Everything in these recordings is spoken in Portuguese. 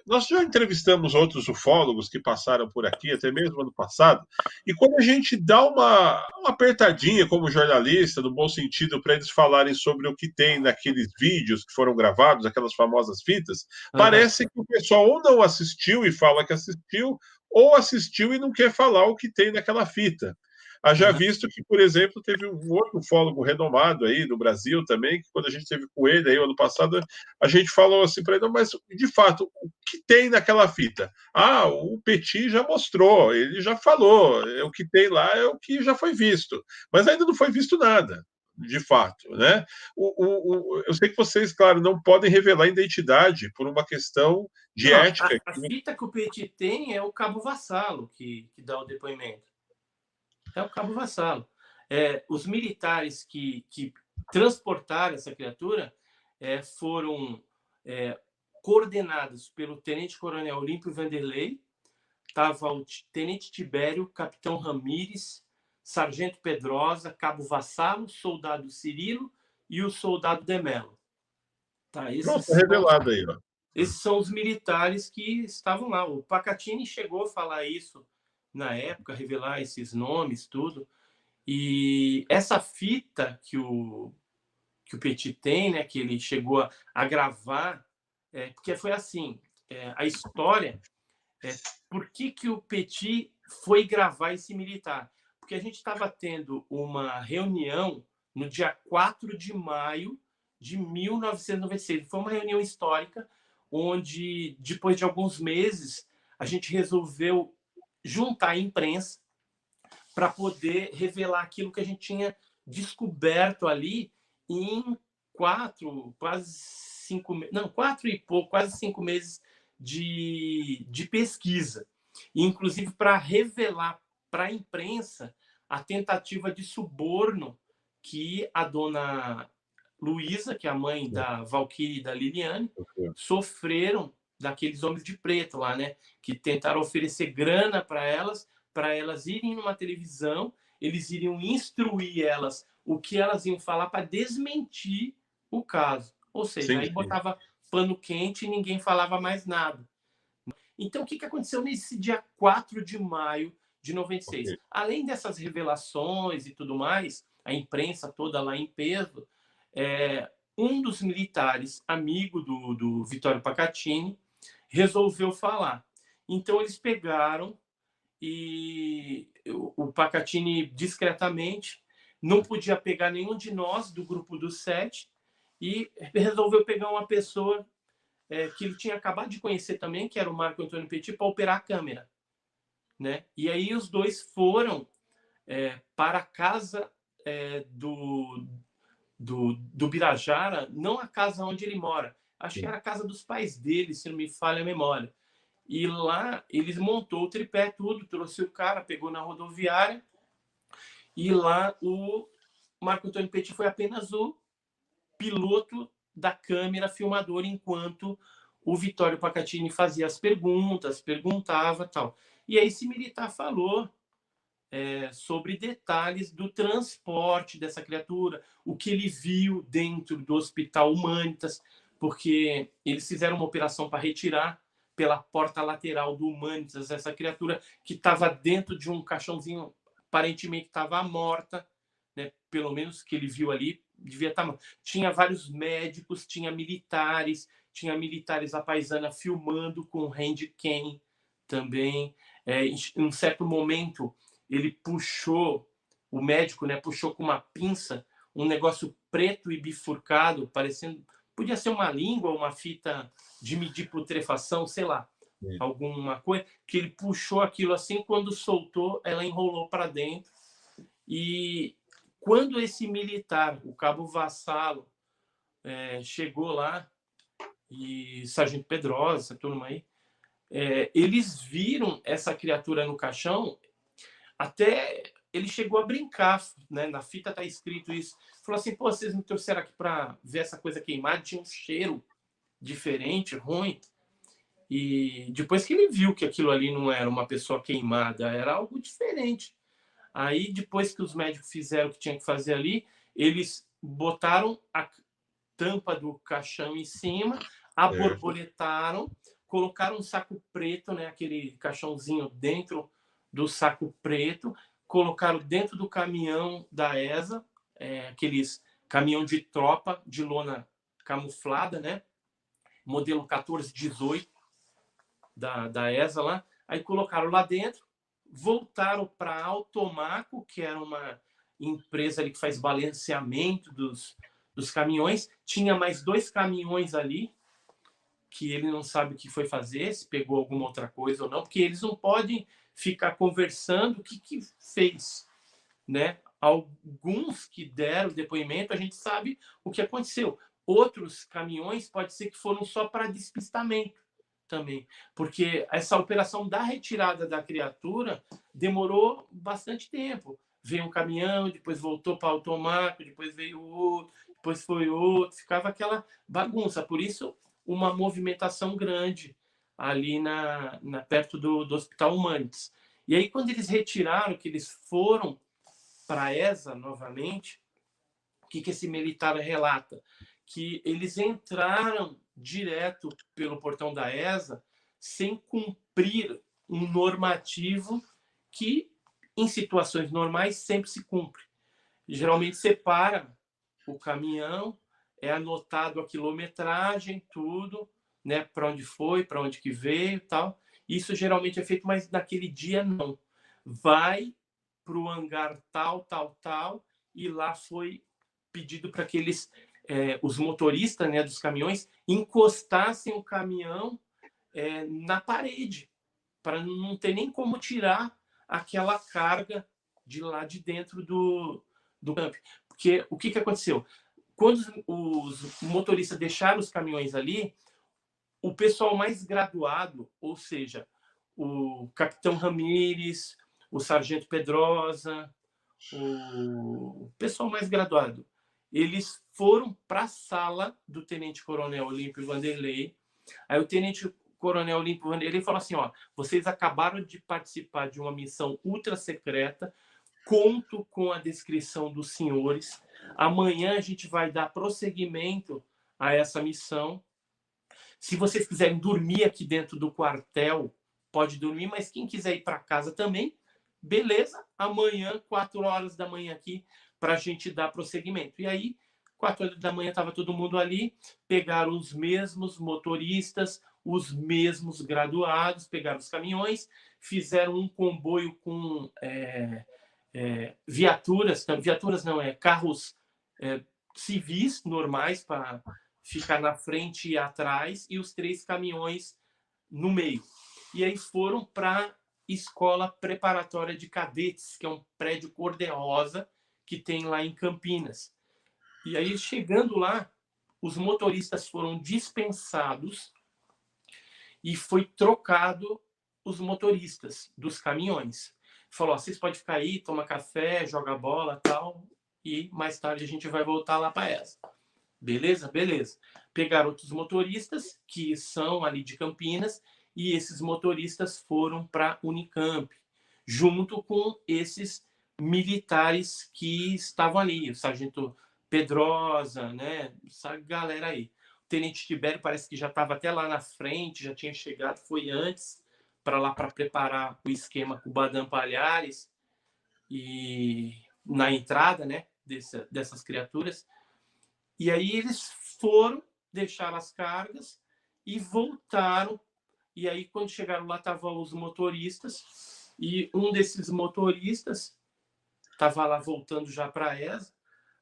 Nós já entrevistamos outros ufólogos que passaram por aqui, até mesmo ano passado, e quando a gente dá uma apertadinha como jornalista, no bom sentido, para eles falarem sobre o que tem naqueles vídeos que foram gravados, aquelas famosas fitas, Aham. parece que o pessoal ou não assistiu e fala que assistiu, ou assistiu e não quer falar o que tem naquela fita. Haja Aham. visto que, por exemplo, teve um outro ufólogo renomado aí do Brasil também, que quando a gente teve com ele aí ano passado, a gente falou assim para ele, mas de fato, o que tem naquela fita? Ah, o Petit já mostrou, ele já falou, o que tem lá é o que já foi visto, mas ainda não foi visto nada, de fato, né? Eu sei que vocês, claro, não podem revelar a identidade por uma questão de Não, ética. a fita que o Petit tem é o cabo Vassalo que dá o depoimento. É o cabo Vassalo. Os militares que transportaram essa criatura foram coordenados pelo tenente-coronel Olímpio Vanderlei, estava o tenente Tibério, capitão Ramires, sargento Pedrosa, cabo Vassalo, soldado Cirilo e o soldado Demelo. Tá, Pronto, tá revelado aí, ó. esses são os militares que estavam lá. O Pacatini chegou a falar isso na época, revelar esses nomes, tudo. E essa fita que o Petit tem, né, que ele chegou a gravar, porque foi assim, a história, por que o Petit foi gravar esse militar? Porque a gente estava tendo uma reunião no dia 4 de maio de 1996. Foi uma reunião histórica onde, depois de alguns meses, a gente resolveu juntar a imprensa para poder revelar aquilo que a gente tinha descoberto ali em 4 e pouco, quase 5 meses de pesquisa. E, inclusive, para revelar para a imprensa a tentativa de suborno que a dona Luísa, que é a mãe da Valquíria e da Liliane, sofreram daqueles homens de preto lá, né? Que tentaram oferecer grana para elas irem numa televisão, eles iriam instruir elas o que elas iam falar para desmentir o caso. Ou seja, Sim, aí sim. botava pano quente e ninguém falava mais nada. Então, o que aconteceu nesse dia 4 de maio de 96? Ok. Além dessas revelações e tudo mais, a imprensa toda lá em peso, um dos militares, amigo do Vittorio Pacatini, resolveu falar. Então, eles pegaram e o Pacatini, discretamente, não podia pegar nenhum de nós do grupo dos 7 e resolveu pegar uma pessoa que ele tinha acabado de conhecer também, que era o Marco Antônio Petit, para operar a câmera. Né? E aí os dois foram para a casa do Birajara, não a casa onde ele mora, acho que era a casa dos pais dele, se não me falha a memória. E lá eles montou o tripé, tudo, trouxe o cara, pegou na rodoviária, e lá o Marco Antônio Petit foi apenas o piloto da câmera filmador, enquanto o Vittorio Pacatini fazia as perguntas, perguntava tal. E aí esse militar falou sobre detalhes do transporte dessa criatura, o que ele viu dentro do Hospital Humanitas, porque eles fizeram uma operação para retirar pela porta lateral do Humanitas essa criatura que estava dentro de um caixãozinho, aparentemente estava morta, né? Pelo menos que ele viu ali, devia estar morta. Tinha vários médicos, tinha militares à paisana filmando com handcam também. Em um certo momento, ele puxou, o médico, né, puxou com uma pinça um negócio preto e bifurcado, parecendo, podia ser uma língua, uma fita de medir putrefação, sei lá, alguma coisa, que ele puxou aquilo assim, quando soltou, ela enrolou para dentro. E quando esse militar, o cabo Vassalo, chegou lá, e Sargento Pedrosa, essa turma aí, eles viram essa criatura no caixão. Até ele chegou a brincar, né? Na fita tá escrito isso. Falou assim, pô, vocês me trouxeram aqui para ver essa coisa queimada, tinha um cheiro diferente, ruim. E depois que ele viu que aquilo ali não era uma pessoa queimada, era algo diferente. Aí, depois que os médicos fizeram o que tinha que fazer ali, eles botaram a tampa do caixão em cima, aborboletaram, colocaram um saco preto, né, aquele caixãozinho dentro do saco preto, colocaram dentro do caminhão da ESA, aqueles caminhão de tropa de lona camuflada, né, modelo 1418 da ESA lá, aí colocaram lá dentro, voltaram para a Automaco, que era uma empresa ali que faz balanceamento dos caminhões, tinha mais 2 caminhões ali, que ele não sabe o que foi fazer, se pegou alguma outra coisa ou não, porque eles não podem ficar conversando o que fez, né? Alguns que deram depoimento, a gente sabe o que aconteceu. Outros caminhões pode ser que foram só para despistamento também, porque essa operação da retirada da criatura demorou bastante tempo. Veio um caminhão, depois voltou para automático, depois veio outro, depois foi outro, ficava aquela bagunça. Por isso, uma movimentação grande ali perto do Hospital Humanitas. E aí, quando eles retiraram, que eles foram para a ESA novamente, o que esse militar relata? Que eles entraram direto pelo portão da ESA sem cumprir um normativo que, em situações normais, sempre se cumpre. Geralmente separa o caminhão, é anotado a quilometragem, tudo, né, para onde foi, para onde que veio, tal. Isso geralmente é feito, mas naquele dia não. Vai para o hangar tal, tal, tal, e lá foi pedido para que eles, os motoristas, né, dos caminhões, encostassem o caminhão na parede, para não ter nem como tirar aquela carga de lá de dentro do campo. Porque o que aconteceu? Quando os motoristas deixaram os caminhões ali, o pessoal mais graduado, ou seja, o capitão Ramírez, o sargento Pedrosa, o pessoal mais graduado, eles foram para a sala do tenente-coronel Olímpio Vanderlei. Aí o tenente-coronel Olímpio Vanderlei falou assim, ó, vocês acabaram de participar de uma missão ultra secreta, conto com a descrição dos senhores, amanhã a gente vai dar prosseguimento a essa missão. Se vocês quiserem dormir aqui dentro do quartel, pode dormir, mas quem quiser ir para casa também, beleza, amanhã, 4 horas da manhã aqui, para a gente dar prosseguimento. E aí, 4 horas da manhã, estava todo mundo ali, pegaram os mesmos motoristas, os mesmos graduados, pegaram os caminhões, fizeram um comboio com viaturas não, carros civis normais para ficar na frente e atrás, e os 3 caminhões no meio. E aí foram para Escola Preparatória de Cadetes, que é um prédio cor-de-rosa que tem lá em Campinas. E aí, chegando lá, os motoristas foram dispensados e foi trocado os motoristas dos caminhões. Falou, vocês podem ficar aí, tomar café, jogar bola, tal, e mais tarde a gente vai voltar lá para essa. Beleza? Beleza. Pegaram outros motoristas, que são ali de Campinas, e esses motoristas foram para Unicamp, junto com esses militares que estavam ali, o sargento Pedrosa, né? Essa galera aí. O tenente Tibério parece que já estava até lá na frente, já tinha chegado, foi antes, para lá para preparar o esquema com o Badam Palhares e na entrada, né, dessas criaturas. E aí eles foram deixar as cargas e voltaram. E aí, quando chegaram lá, estavam os motoristas. E um desses motoristas estava lá voltando já para a ESA.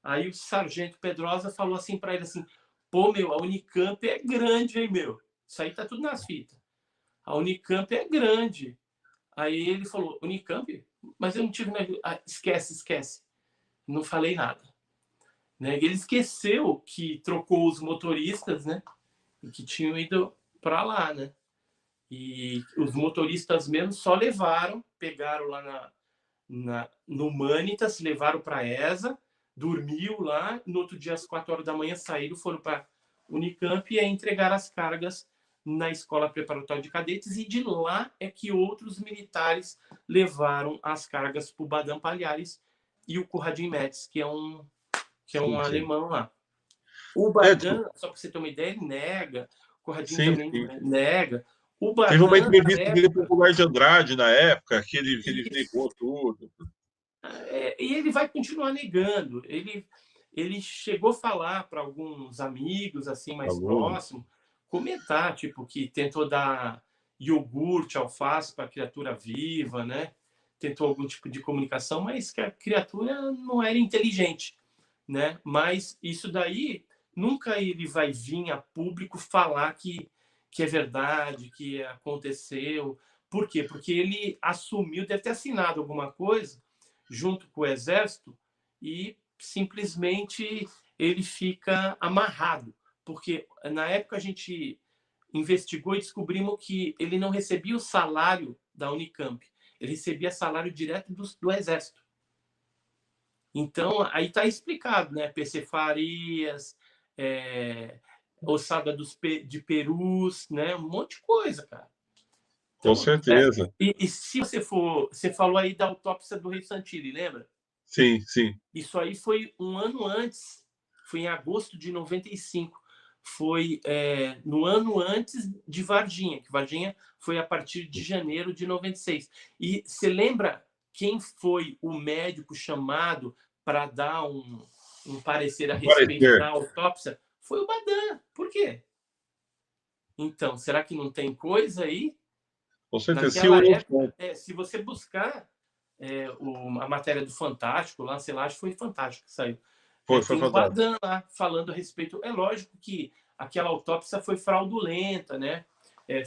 Aí o sargento Pedrosa falou assim para ele assim, pô, meu, a Unicamp é grande, hein, meu? Isso aí tá tudo nas fitas. A Unicamp é grande. Aí ele falou, Unicamp? Mas eu não tive... esquece. Não falei nada. Né? Ele esqueceu que trocou os motoristas, né? E que tinham ido para lá, né? E os motoristas mesmo só levaram, pegaram lá no Humanitas, levaram para a ESA, dormiu lá, no outro dia às 4 horas da manhã saíram, foram para Unicamp e entregaram as cargas na Escola Preparatória de Cadetes, e de lá é que outros militares levaram as cargas para o Badam Palhares e o Conradin Metz, que é um alemão lá. O Badam, só para você ter uma ideia, ele nega, o Conradin também nega. O Teve uma Badan, na entrevista dele para o época, Goulart de Andrade, na época, que ele isso, negou tudo. e ele vai continuar negando. Ele chegou a falar para alguns amigos assim mais Falou. próximos, comentar tipo que tentou dar iogurte, alface para a criatura viva, né? Tentou algum tipo de comunicação, mas que a criatura não era inteligente, né? Mas isso daí nunca ele vai vir a público falar que é verdade, que aconteceu. Por quê? Porque ele assumiu, deve ter assinado alguma coisa junto com o exército e simplesmente ele fica amarrado, porque na época a gente investigou e descobrimos que ele não recebia o salário da Unicamp, ele recebia salário direto do Exército. Então, aí está explicado, né? PC Farias, ossada de Perus, né? Um monte de coisa, cara. Com Então, certeza. e se você for... Você falou aí da autópsia do Rei Santilli, lembra? Sim, sim. Isso aí foi um ano antes, foi em agosto de 95. Foi no ano antes de Varginha, que Varginha foi a partir de janeiro de 96. E você lembra quem foi o médico chamado para dar um parecer a Um respeito parecer. da autópsia? Foi o Badan. Por quê? Então, será que não tem coisa aí? Com certeza. Se Naquela o época, se você buscar a matéria do Fantástico, lá, sei lá, acho que foi Fantástico que saiu. foi Tem o fantástico. Badan lá falando a respeito. É lógico que aquela autópsia foi fraudulenta, né?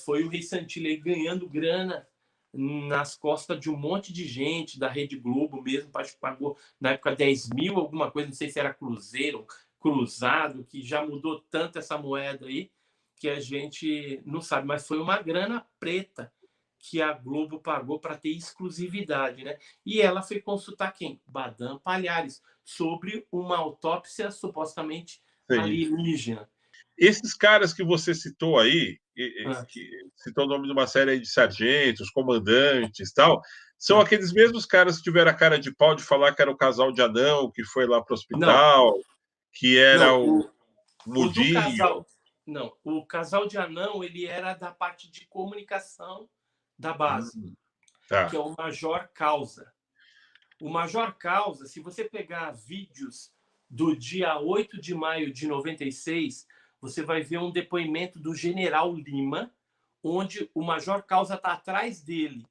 Foi o Rei Santilli ganhando grana nas costas de um monte de gente, da Rede Globo mesmo, acho que pagou na época 10 mil, alguma coisa, não sei se era cruzeiro, cruzado, que já mudou tanto essa moeda aí, que a gente não sabe, mas foi uma grana preta que a Globo pagou para ter exclusividade, né? E ela foi consultar quem? Badan Palhares, sobre uma autópsia supostamente Sim. alienígena. Esses caras que você citou aí, Ah, que citou o nome de uma série de sargentos, comandantes e tal, são ah. aqueles mesmos caras que tiveram a cara de pau de falar que era o casal de anão que foi lá para o Não, hospital, que era não, o o do Mudinho. casal, não, o casal de anão, ele era da parte de comunicação da base, que Tá. é o Major Causa. O Major Causa, se você pegar vídeos do dia 8 de maio de 96, você vai ver um depoimento do General Lima, onde o Major Causa está atrás dele,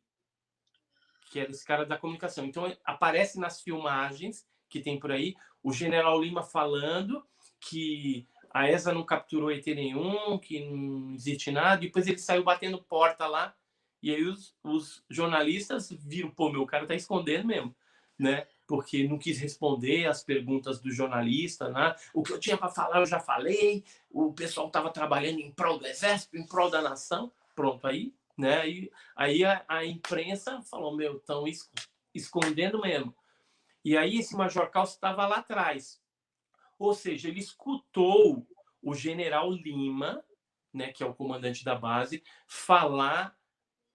que era esse cara da comunicação. Então, aparece nas filmagens que tem por aí o General Lima falando que a ESA não capturou ET nenhum, que não existe nada. Depois ele saiu batendo porta lá. E aí os jornalistas viram, pô, meu, o cara tá escondendo mesmo, né? Porque não quis responder as perguntas do jornalista, né? O que eu tinha para falar eu já falei, o pessoal estava trabalhando em prol do exército, em prol da nação. Pronto, né? Aí a imprensa falou, meu, estão escondendo mesmo. E aí esse Major Calço estava lá atrás. Ou seja, ele escutou o general Lima, né, que é o comandante da base, falar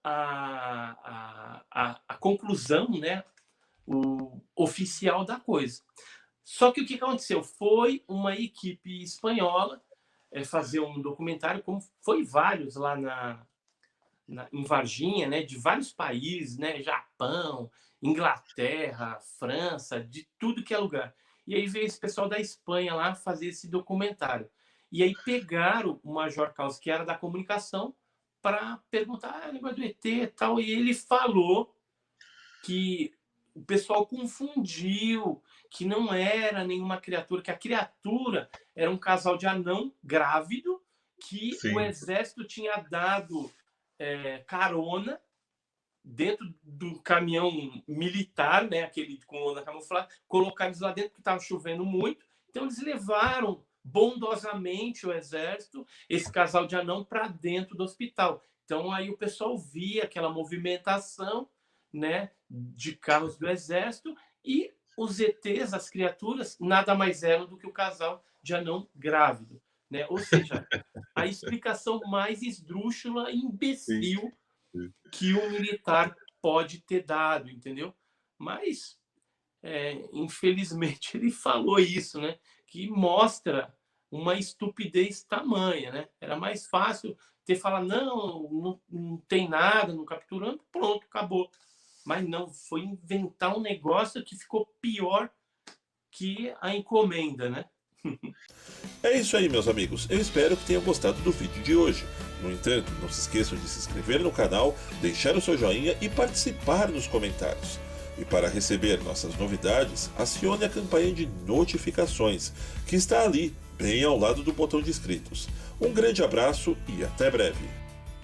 a conclusão, né, o oficial da coisa. Só que o que aconteceu? Foi uma equipe espanhola fazer um documentário, como foi vários lá em Varginha, né, de vários países, né, Japão, Inglaterra, França, de tudo que é lugar. E aí veio esse pessoal da Espanha lá fazer esse documentário. E aí pegaram o Major Carlos, que era da comunicação, para perguntar ah, negócio do ET e tal. E ele falou que o pessoal confundiu, que não era nenhuma criatura, que a criatura era um casal de anão grávido que o Sim. exército tinha dado carona dentro do caminhão militar, né, aquele com lona camuflada, colocaram eles lá dentro porque estava chovendo muito. Então eles levaram bondosamente o exército, esse casal de anão, para dentro do hospital. Então aí o pessoal via aquela movimentação, né, de carros do exército e os ETs, as criaturas, nada mais eram do que o casal de anão grávido, né? Ou seja, a explicação mais esdrúxula e Sim. imbecil que um militar pode ter dado, entendeu? Mas, infelizmente, ele falou isso, né? Que mostra uma estupidez tamanha, né? Era mais fácil ter falado, não tem nada, não capturando, pronto, acabou. Mas não, foi inventar um negócio que ficou pior que a encomenda, né? É isso aí, meus amigos. Eu espero que tenham gostado do vídeo de hoje. No entanto, não se esqueçam de se inscrever no canal, deixar o seu joinha e participar nos comentários. E para receber nossas novidades, acione a campanha de notificações, que está ali, bem ao lado do botão de inscritos. Um grande abraço e até breve!